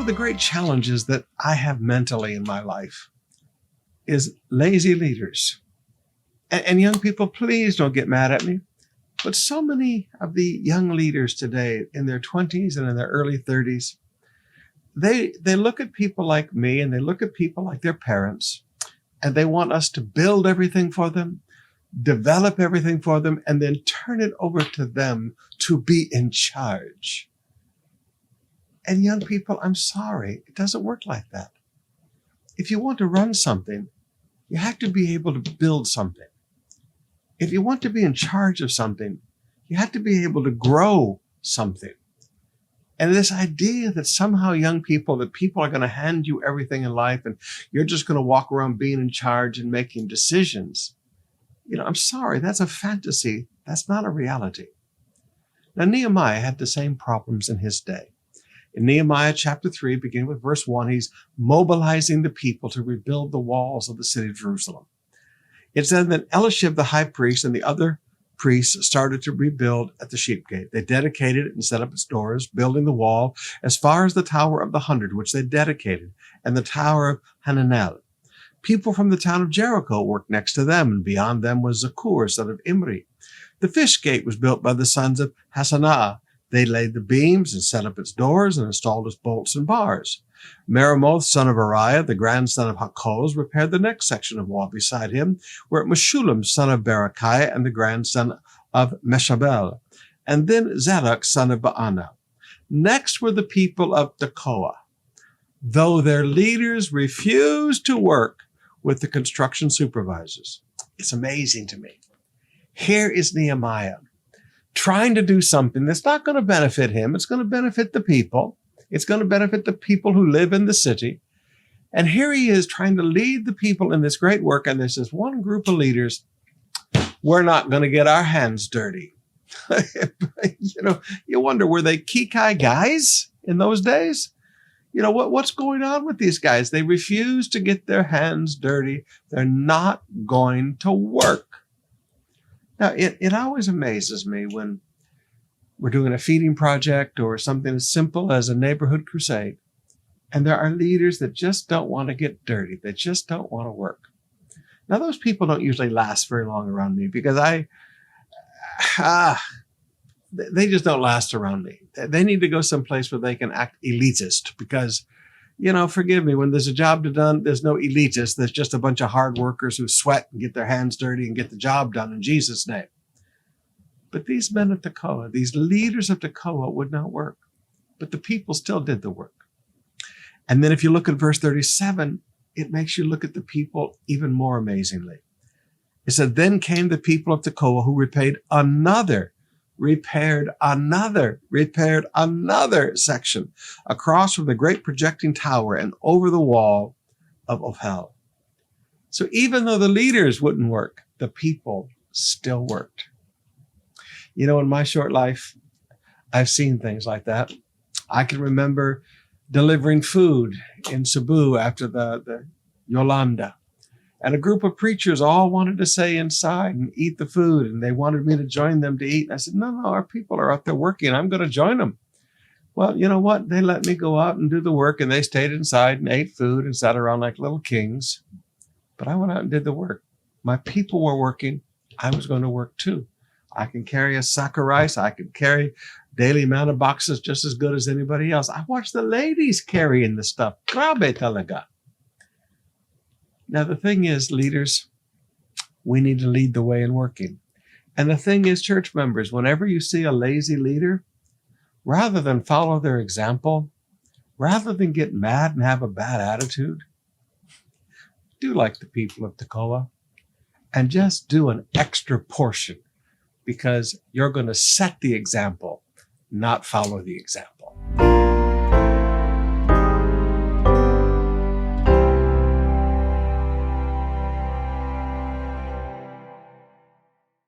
of the great challenges that I have mentally in my life is lazy leaders. And young people, please don't get mad at me. But so many of the young leaders today in their 20s and in their early 30s, they look at people like me and they look at people like their parents, and they want us to build everything for them, develop everything for them, and then turn it over to them to be in charge. And young people, I'm sorry, it doesn't work like that. If you want to run something, you have to be able to build something. If you want to be in charge of something, you have to be able to grow something. And this idea that somehow young people, that people are going to hand you everything in life and you're just going to walk around being in charge and making decisions, I'm sorry, that's a fantasy. That's not a reality. Now, Nehemiah had the same problems in his day. In Nehemiah chapter 3, beginning with verse 1, he's mobilizing the people to rebuild the walls of the city of Jerusalem. It said that Eliashib, the high priest, and the other priests started to rebuild at the sheep gate. They dedicated it and set up its doors, building the wall as far as the Tower of the 100, which they dedicated, and the Tower of Hananel. People from the town of Jericho worked next to them, and beyond them was Zakur, son of Imri. The fish gate was built by the sons of Hassanah. They laid the beams and set up its doors and installed its bolts and bars. Meremoth, son of Uriah, the grandson of Hakkoz, repaired the next section of wall beside him, where Meshullam, son of Berechiah, and the grandson of Meshabel, and then Zadok, son of Baana. Next were the people of Tekoa. Though their leaders refused to work with the construction supervisors. It's amazing to me. Here is Nehemiah trying to do something that's not going to benefit him. It's going to benefit the people. It's going to benefit the people who live in the city. And here he is trying to lead the people in this great work. And there's this one group of leaders. We're not going to get our hands dirty. You wonder, were they Kikai guys in those days? What's going on with these guys? They refuse to get their hands dirty. They're not going to work. Now, it always amazes me when we're doing a feeding project or something as simple as a neighborhood crusade, and there are leaders that just don't want to get dirty. They just don't want to work. Now, those people don't usually last very long around me because they just don't last around me. They need to go someplace where they can act elitist because, forgive me, when there's a job to done, there's no elitist. There's just a bunch of hard workers who sweat and get their hands dirty and get the job done in Jesus' name. But these men of Tekoa, these leaders of Tekoa would not work, but the people still did the work. And then if you look at verse 37, it makes you look at the people even more amazingly. It said, then came the people of Tekoa who repaired another section across from the great projecting tower and over the wall of Ophel. So even though the leaders wouldn't work, the people still worked. In my short life, I've seen things like that. I can remember delivering food in Cebu after the Yolanda. And a group of preachers all wanted to stay inside and eat the food, and they wanted me to join them to eat. And I said, no, our people are out there working. I'm going to join them. Well, you know what? They let me go out and do the work, and they stayed inside and ate food and sat around like little kings. But I went out and did the work. My people were working. I was going to work too. I can carry a sack of rice. I can carry daily manna boxes just as good as anybody else. I watched the ladies carrying the stuff. Grabe talaga. Now, the thing is, leaders, we need to lead the way in working. And the thing is, church members, whenever you see a lazy leader, rather than follow their example, rather than get mad and have a bad attitude, do like the people of Tekoa and just do an extra portion because you're going to set the example, not follow the example.